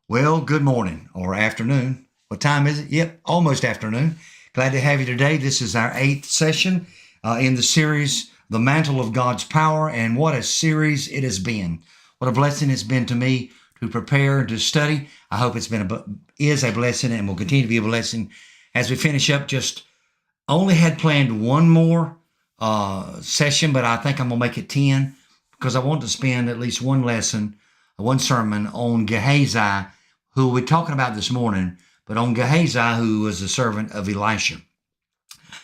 Well, good morning or afternoon. What time is it? Yep, almost afternoon. Glad to have you today. This is our eighth session in the series, The Mantle of God's Power, and what a series it has been. What a blessing it's been to me to prepare and to study. I hope is a blessing and will continue to be a blessing as we finish up. Just only had planned one more session, but I think I'm going to make it 10 because I want to spend at least one sermon on Gehazi, who we're talking about this morning, but on Gehazi, who was a servant of Elisha.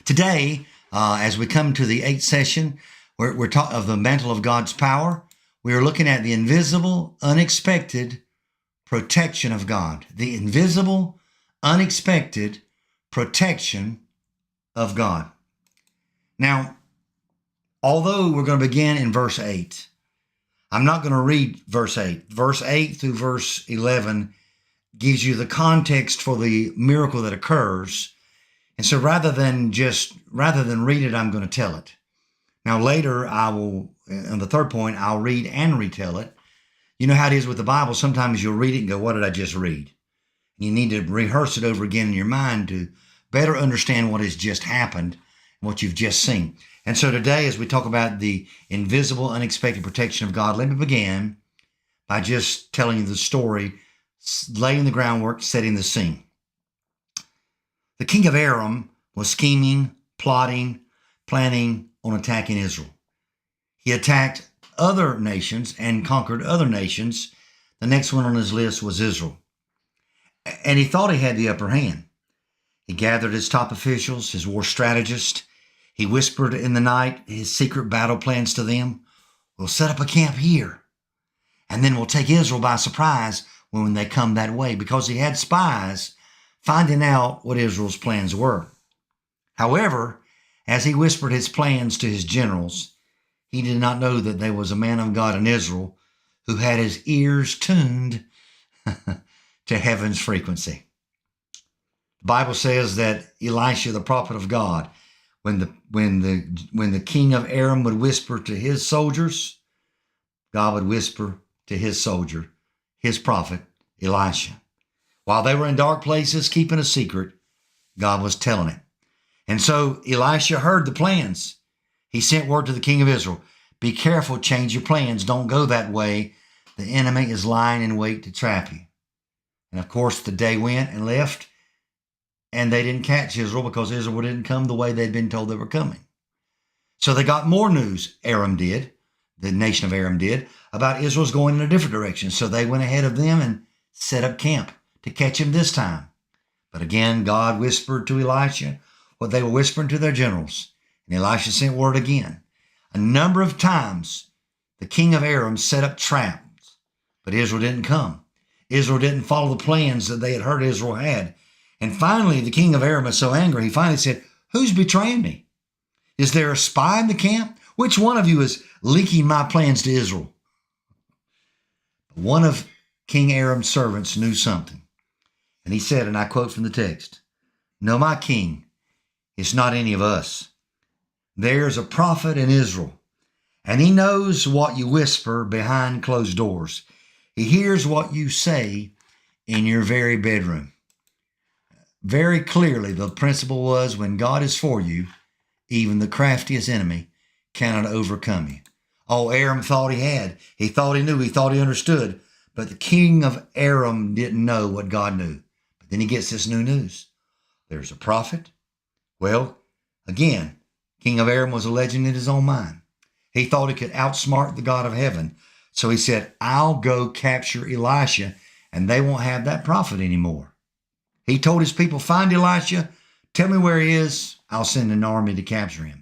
Today, as we come to the eighth session, we're talking of the mantle of God's power. We are looking at the invisible, unexpected protection of God. The invisible, unexpected protection of God. Now, although we're going to begin in verse 8, I'm not going to read verse 8. Verse 8 through verse 11 gives you the context for the miracle that occurs. And so rather than read it, I'm going to tell it. Now later on the third point, I'll read and retell it. You know how it is with the Bible. Sometimes you'll read it and go, what did I just read? You need to rehearse it over again in your mind to better understand what has just happened and what you've just seen. And so today, as we talk about the invisible, unexpected protection of God, let me begin by just telling you the story, laying the groundwork, setting the scene. The king of Aram was scheming, plotting, planning on attacking Israel. He attacked other nations and conquered other nations. The next one on his list was Israel. And he thought he had the upper hand. He gathered his top officials, his war strategists. He whispered in the night his secret battle plans to them. We'll set up a camp here, and then we'll take Israel by surprise when they come that way, because he had spies finding out what Israel's plans were. However, as he whispered his plans to his generals, he did not know that there was a man of God in Israel who had his ears tuned to heaven's frequency. The Bible says that Elisha, the prophet of God, when the king of Aram would whisper to his soldiers, God would whisper to his soldier, his prophet, Elisha. While they were in dark places, keeping a secret, God was telling it. And so Elisha heard the plans. He sent word to the king of Israel, be careful, change your plans. Don't go that way. The enemy is lying in wait to trap you. And of course, the day went and left, and they didn't catch Israel because Israel didn't come the way they'd been told they were coming. So they got more news, the nation of Aram did, about Israel's going in a different direction. So they went ahead of them and set up camp to catch him this time. But again, God whispered to Elisha what they were whispering to their generals. And Elisha sent word again. A number of times, the king of Aram set up traps, but Israel didn't come. Israel didn't follow the plans that they had heard Israel had. And finally, the king of Aram was so angry, he finally said, who's betraying me? Is there a spy in the camp? Which one of you is leaking my plans to Israel? One of King Aram's servants knew something. And he said, and I quote from the text, no, my king, it's not any of us. There's a prophet in Israel, and he knows what you whisper behind closed doors. He hears what you say in your very bedroom. Very clearly, the principle was when God is for you, even the craftiest enemy cannot overcome you. Oh, Aram thought he had. He thought he knew. He thought he understood. But the king of Aram didn't know what God knew. But then he gets this new news. There's a prophet. Well, again, king of Aram was a legend in his own mind. He thought he could outsmart the God of heaven. So he said, I'll go capture Elisha, and they won't have that prophet anymore. He told his people, find Elisha, tell me where he is, I'll send an army to capture him.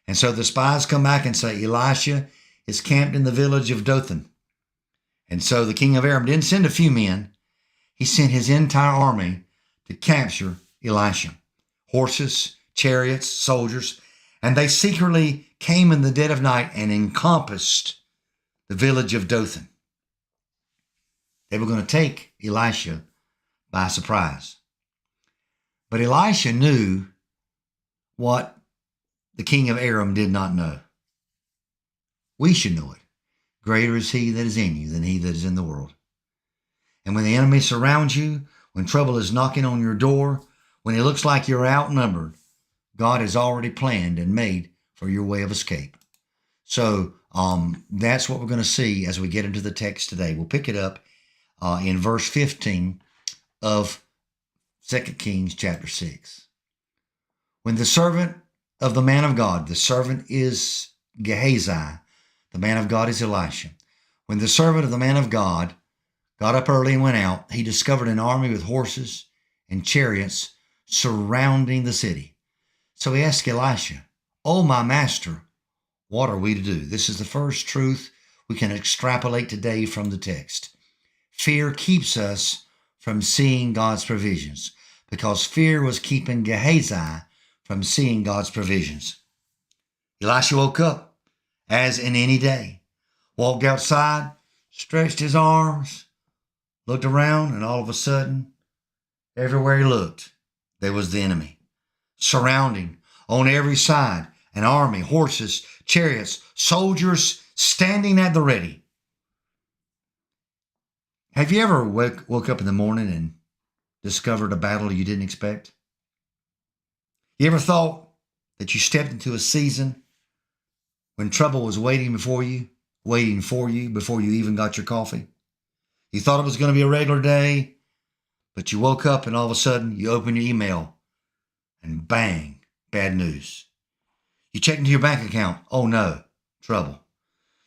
And so the spies come back and say, Elisha is camped in the village of Dothan. And so the king of Aram didn't send a few men. He sent his entire army to capture Elisha. Horses, chariots, soldiers, and they secretly came in the dead of night and encompassed the village of Dothan. They were going to take Elisha by surprise. But Elisha knew what the king of Aram did not know. We should know it. Greater is he that is in you than he that is in the world. And when the enemy surrounds you, when trouble is knocking on your door, when it looks like you're outnumbered, God has already planned and made for your way of escape. So that's what we're going to see as we get into the text today. We'll pick it up in verse 15 of 2 Kings chapter 6. When the servant of the man of God, the servant is Gehazi, the man of God is Elisha. When the servant of the man of God got up early and went out, he discovered an army with horses and chariots surrounding the city. So he asked Elisha, "Oh, my master, what are we to do?" This is the first truth we can extrapolate today from the text. Fear keeps us from seeing God's provisions, because fear was keeping Gehazi from seeing God's provisions. Elisha woke up, as in any day, walked outside, stretched his arms, looked around, and all of a sudden, everywhere he looked, there was the enemy, surrounding on every side, an army, horses, chariots, soldiers standing at the ready. Have you ever woke up in the morning and discovered a battle you didn't expect? You ever thought that you stepped into a season when trouble was waiting for you before you even got your coffee? You thought it was going to be a regular day, but you woke up and all of a sudden you open your email and bang, bad news. You check into your bank account. Oh no, trouble.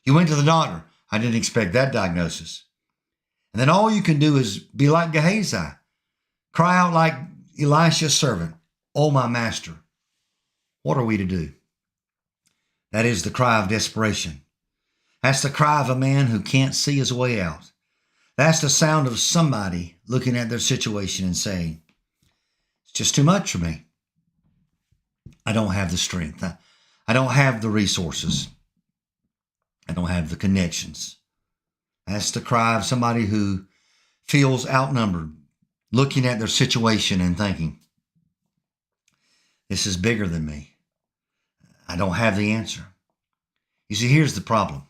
You went to the doctor. I didn't expect that diagnosis. And then all you can do is be like Gehazi. Cry out like Elisha's servant. "Oh, my master, what are we to do?" That is the cry of desperation. That's the cry of a man who can't see his way out. That's the sound of somebody looking at their situation and saying, "It's just too much for me. I don't have the strength. I don't have the resources. I don't have the connections." That's the cry of somebody who feels outnumbered, looking at their situation and thinking, "This is bigger than me. I don't have the answer." You see, here's the problem.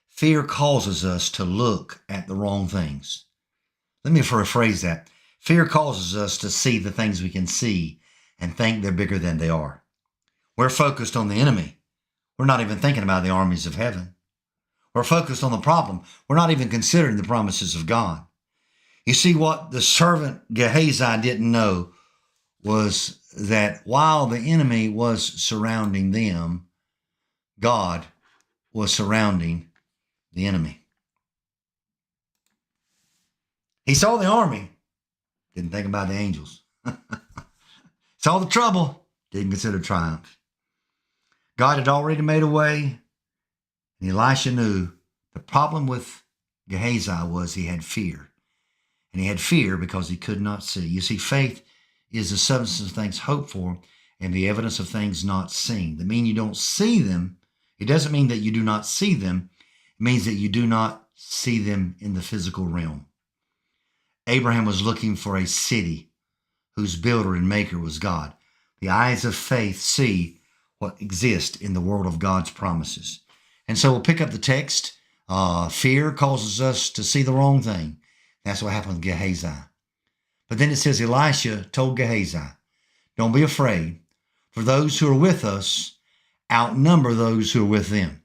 Fear causes us to look at the wrong things. Let me rephrase that. Fear causes us to see the things we can see and think they're bigger than they are. We're focused on the enemy. We're not even thinking about the armies of heaven. We're focused on the problem. We're not even considering the promises of God. You see, what the servant Gehazi didn't know was that while the enemy was surrounding them, God was surrounding the enemy. He saw the army, didn't think about the angels. Saw the trouble, didn't consider triumph. God had already made a way, and Elisha knew the problem with Gehazi was he had fear. And he had fear because he could not see. You see, faith is the substance of things hoped for and the evidence of things not seen. That means you don't see them. It doesn't mean that you do not see them. It means that you do not see them in the physical realm. Abraham was looking for a city whose builder and maker was God. The eyes of faith see what exists in the world of God's promises. And so we'll pick up the text. Fear causes us to see the wrong thing. That's what happened with Gehazi. But then it says Elisha told Gehazi, "Don't be afraid, for those who are with us outnumber those who are with them."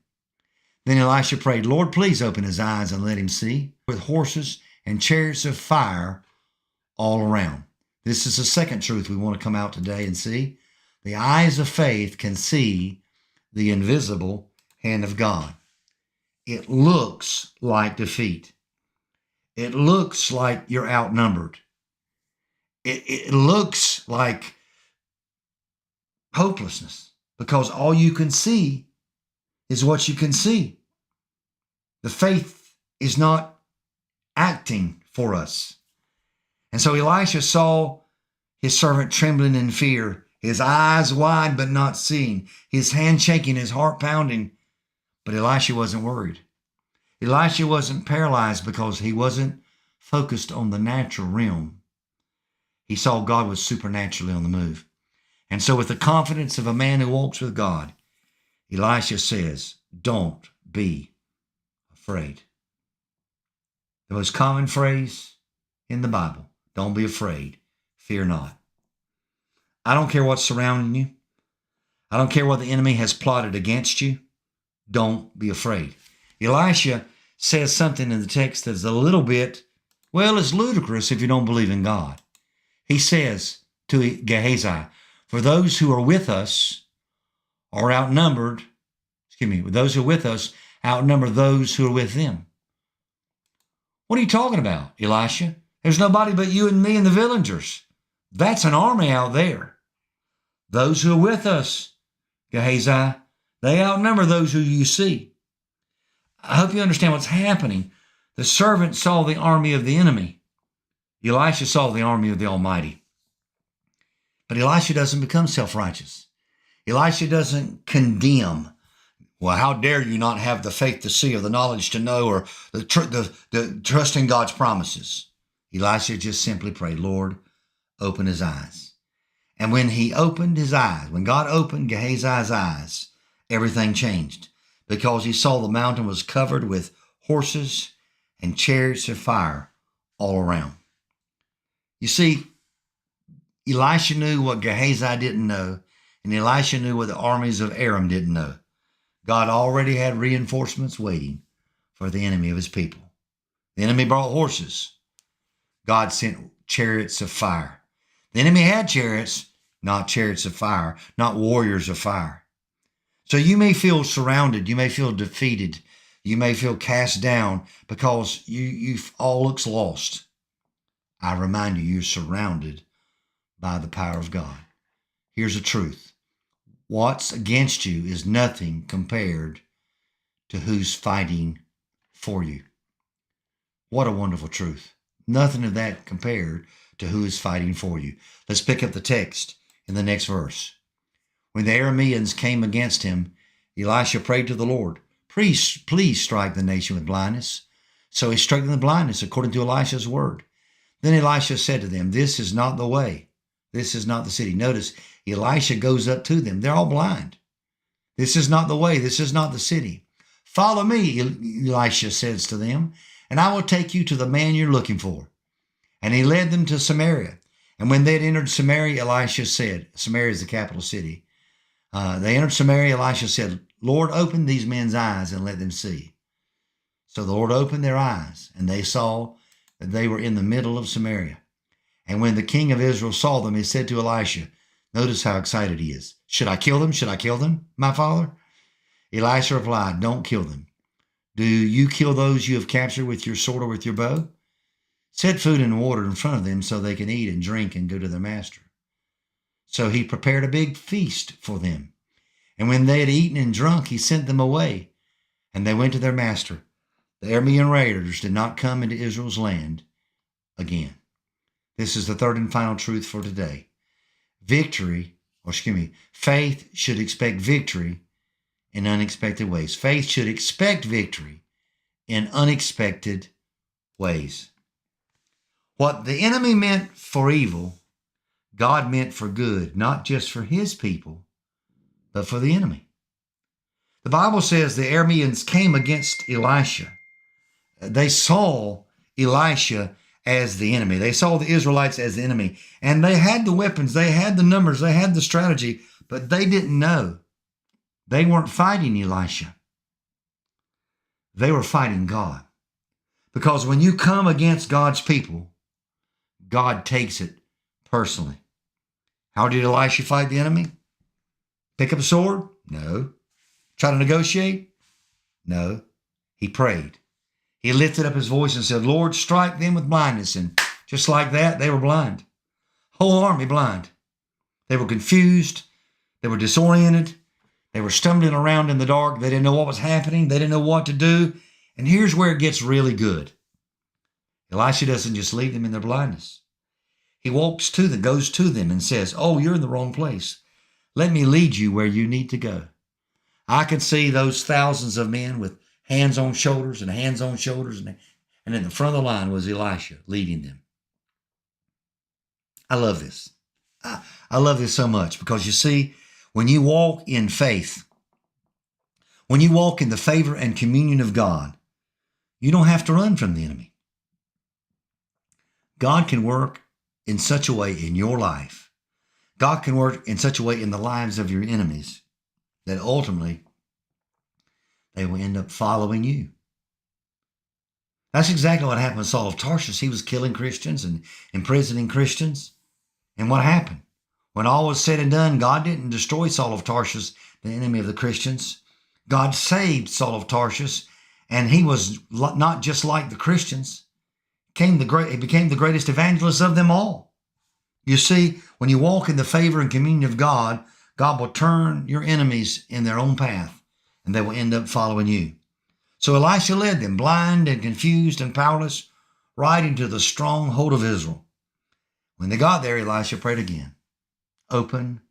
Then Elisha prayed, "Lord, please open his eyes and let him see," with horses and chariots of fire all around. This is the second truth we want to come out today and see. The eyes of faith can see the invisible hand of God. It looks like defeat. It looks like you're outnumbered. It looks like hopelessness because all you can see is what you can see. The faith is not acting for us. And so Elisha saw his servant trembling in fear, his eyes wide but not seeing, his hand shaking, his heart pounding. But Elisha wasn't worried. Elisha wasn't paralyzed because he wasn't focused on the natural realm. He saw God was supernaturally on the move. And so with the confidence of a man who walks with God, Elisha says, "Don't be afraid." The most common phrase in the Bible. Don't be afraid. Fear not. I don't care what's surrounding you. I don't care what the enemy has plotted against you. Don't be afraid. Elisha says something in the text that's a little bit, well, it's ludicrous if you don't believe in God. He says to Gehazi, for those who are with us are outnumbered, those who are with us outnumber those who are with them. What are you talking about, Elisha? There's nobody but you and me and the villagers. That's an army out there. Those who are with us, Gehazi, they outnumber those who you see. I hope you understand what's happening. The servant saw the army of the enemy. Elisha saw the army of the Almighty. But Elisha doesn't become self-righteous. Elisha doesn't condemn. Well, how dare you not have the faith to see or the knowledge to know or the trust in God's promises. Elisha just simply prayed, Lord, open his eyes. And when he opened his eyes, when God opened Gehazi's eyes, everything changed because he saw the mountain was covered with horses and chariots of fire all around. You see, Elisha knew what Gehazi didn't know, and Elisha knew what the armies of Aram didn't know. God already had reinforcements waiting for the enemy of his people. The enemy brought horses. God sent chariots of fire. The enemy had chariots, not chariots of fire, not warriors of fire. So you may feel surrounded. You may feel defeated. You may feel cast down because you all looks lost. I remind you, you're surrounded by the power of God. Here's the truth. What's against you is nothing compared to who's fighting for you. What a wonderful truth. Nothing of that compared to who is fighting for you. Let's pick up the text in the next verse. When the Arameans came against him, Elisha prayed to the Lord, please strike the nation with blindness. So he struck them with blindness according to Elisha's word. Then Elisha said to them, this is not the way. This is not the city. Notice, Elisha goes up to them. They're all blind. This is not the way. This is not the city. Follow me, Elisha says to them, and I will take you to the man you're looking for. And he led them to Samaria. And when they had entered Samaria, Elisha said, Samaria is the capital city. They entered Samaria, Elisha said, Lord, open these men's eyes and let them see. So the Lord opened their eyes, and they saw that they were in the middle of Samaria. And when the king of Israel saw them, he said to Elisha, notice how excited he is. Should I kill them? Should I kill them, my father? Elisha replied, don't kill them. Do you kill those you have captured with your sword or with your bow? Set food and water in front of them so they can eat and drink and go to their master. So he prepared a big feast for them. And when they had eaten and drunk, he sent them away, and they went to their master. The Aramean raiders did not come into Israel's land again. This is the third and final truth for today. Faith should expect victory in unexpected ways. Faith should expect victory in unexpected ways. What the enemy meant for evil, God meant for good, not just for his people, but for the enemy. The Bible says the Arameans came against Elisha. They saw Elisha as the enemy. They saw the Israelites as the enemy. And they had the weapons, they had the numbers, they had the strategy, but they didn't know. They weren't fighting Elisha. They were fighting God. Because when you come against God's people, God takes it personally. How did Elisha fight the enemy? Pick up a sword? No. Try to negotiate? No. He prayed. He lifted up his voice and said, Lord, strike them with blindness. And just like that, they were blind. Whole army blind. They were confused. They were disoriented. They were stumbling around in the dark. They didn't know what was happening. They didn't know what to do. And here's where it gets really good. Elisha doesn't just leave them in their blindness. He walks to them, goes to them and says, oh, you're in the wrong place. Let me lead you where you need to go. I could see those thousands of men with hands on shoulders and hands on shoulders. And in the front of the line was Elisha leading them. I love this. I love this so much because you see, when you walk in faith, when you walk in the favor and communion of God, you don't have to run from the enemy. God can work in such a way in your life. God can work in such a way in the lives of your enemies that ultimately they will end up following you. That's exactly what happened with Saul of Tarsus. He was killing Christians and imprisoning Christians. And what happened? When all was said and done, God didn't destroy Saul of Tarsus, the enemy of the Christians. God saved Saul of Tarsus, and he was not just like the Christians. He became the greatest evangelist of them all. You see, when you walk in the favor and communion of God, God will turn your enemies in their own path, and they will end up following you. So Elisha led them, blind and confused and powerless, right into the stronghold of Israel. When they got there, Elisha prayed again, open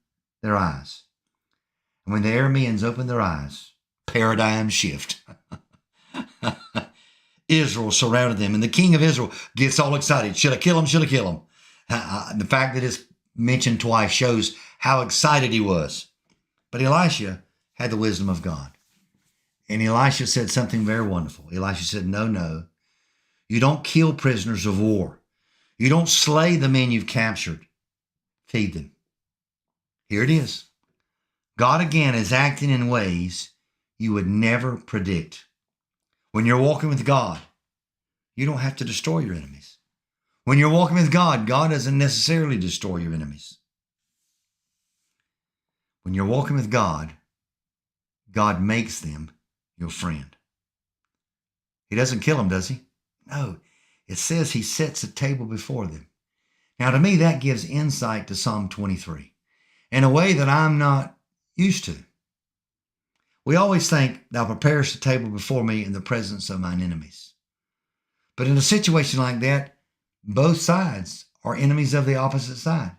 their eyes. And when the Arameans opened their eyes, paradigm shift. Israel surrounded them, and the king of Israel gets all excited. Should I kill him? Should I kill him? The fact that it's mentioned twice shows how excited he was. But Elisha had the wisdom of God. And Elisha said something very wonderful. Elisha said, no, you don't kill prisoners of war. You don't slay the men you've captured. Feed them. Here it is. God again is acting in ways you would never predict. When you're walking with God, you don't have to destroy your enemies. When you're walking with God, God doesn't necessarily destroy your enemies. When you're walking with God, God makes them your friend. He doesn't kill them, does he? No. It says he sets a table before them. Now, to me, that gives insight to Psalm 23 in a way that I'm not used to. We always think, thou preparest a table before me in the presence of mine enemies. But in a situation like that, both sides are enemies of the opposite side.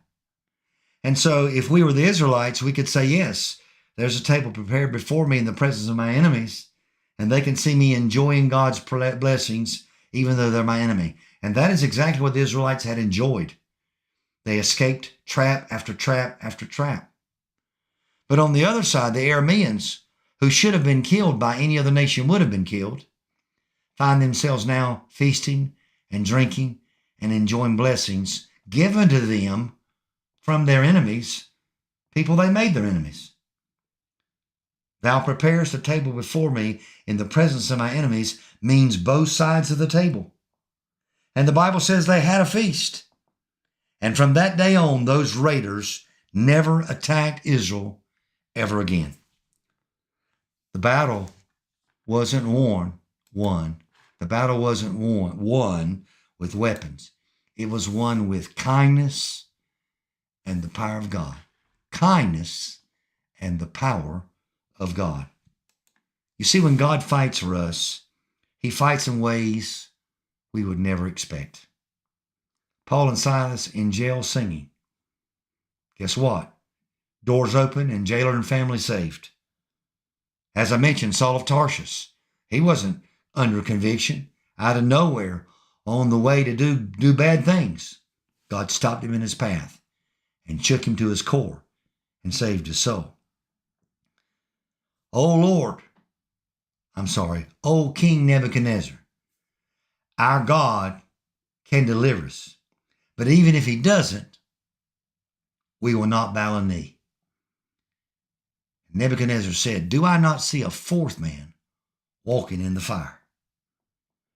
And so if we were the Israelites, we could say, yes, there's a table prepared before me in the presence of my enemies, and they can see me enjoying God's blessings, even though they're my enemy. And that is exactly what the Israelites had enjoyed. They escaped trap after trap after trap. But on the other side, the Arameans, who should have been killed by any other nation would have been killed, find themselves now feasting and drinking and enjoying blessings given to them from their enemies, people they made their enemies. Thou preparest a table before me in the presence of my enemies means both sides of the table. And the Bible says they had a feast. And from that day on, those raiders never attacked Israel ever again. The battle wasn't won. The battle wasn't won with weapons. It was won with kindness and the power of God. Kindness and the power of God. You see, when God fights for us, he fights in ways we would never expect. Paul and Silas in jail singing. Guess what? Doors open and jailer and family saved. As I mentioned, Saul of Tarsus, he wasn't under conviction, out of nowhere, on the way to do bad things. God stopped him in his path and shook him to his core and saved his soul. O King Nebuchadnezzar, our God can deliver us. But even if he doesn't, we will not bow a knee. Nebuchadnezzar said, do I not see a fourth man walking in the fire?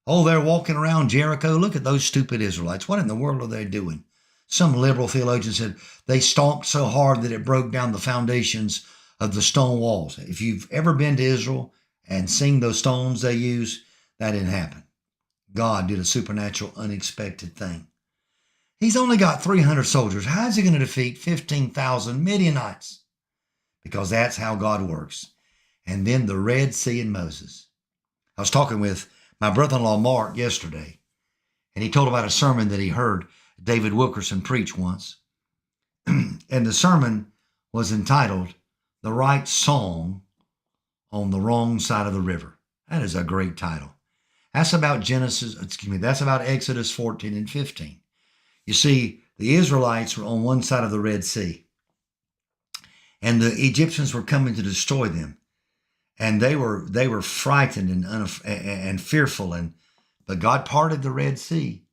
Oh, they're walking around Jericho. Look at those stupid Israelites. What in the world are they doing? Some liberal theologian said they stomped so hard that it broke down the foundations of the stone walls. If you've ever been to Israel and seen those stones they use, that didn't happen. God did a supernatural, unexpected thing. He's only got 300 soldiers. How is he going to defeat 15,000 Midianites? Because that's how God works. And then the Red Sea and Moses. I was talking with my brother-in-law Mark yesterday, and he told about a sermon that he heard David Wilkerson preach once. And the sermon was entitled, The Right Song on the Wrong Side of the River. That is a great title. That's about that's about Exodus 14 and 15. You see, the Israelites were on one side of the Red Sea, and the Egyptians were coming to destroy them. And they were frightened and fearful. But God parted the Red Sea,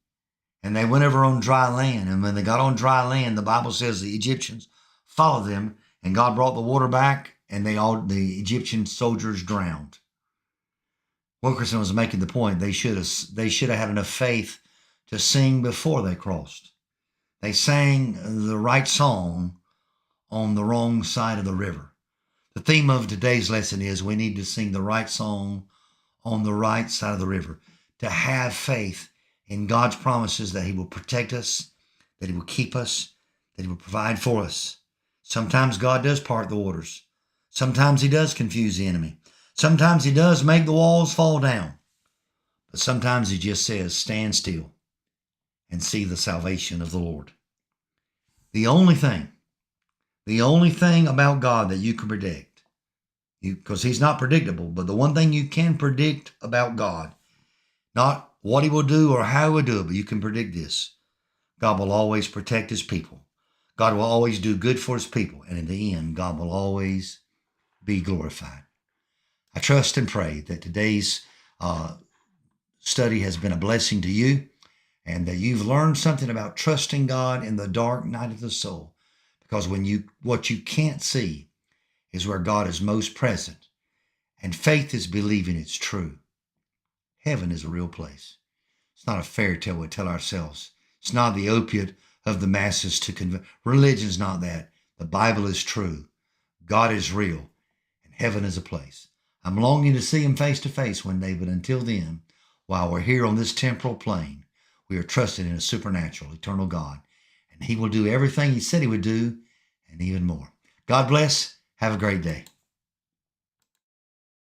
and they went over on dry land. And when they got on dry land, the Bible says the Egyptians followed them, and God brought the water back, and the Egyptian soldiers drowned. Wilkerson was making the point they should have had enough faith to sing before they crossed. They sang the right song on the wrong side of the river. The theme of today's lesson is we need to sing the right song on the right side of the river, to have faith in God's promises that he will protect us, that he will keep us, that he will provide for us. Sometimes God does part the waters. Sometimes he does confuse the enemy. Sometimes he does make the walls fall down. But sometimes he just says, stand still and see the salvation of the Lord. The only thing about God that you can predict, because he's not predictable, but the one thing you can predict about God, not what he will do or how he will do it, but you can predict this. God will always protect his people. God will always do good for his people. And in the end, God will always be glorified. I trust and pray that today's study has been a blessing to you, and that you've learned something about trusting God in the dark night of the soul. Because what you can't see is where God is most present. And faith is believing it's true. Heaven is a real place. It's not a fairy tale we tell ourselves. It's not the opiate of the masses to convert. Religion's not that. The Bible is true. God is real. And heaven is a place. I'm longing to see him face to face one day, but until then, while we're here on this temporal plane, we are trusting in a supernatural, eternal God. And he will do everything he said he would do and even more. God bless. Have a great day.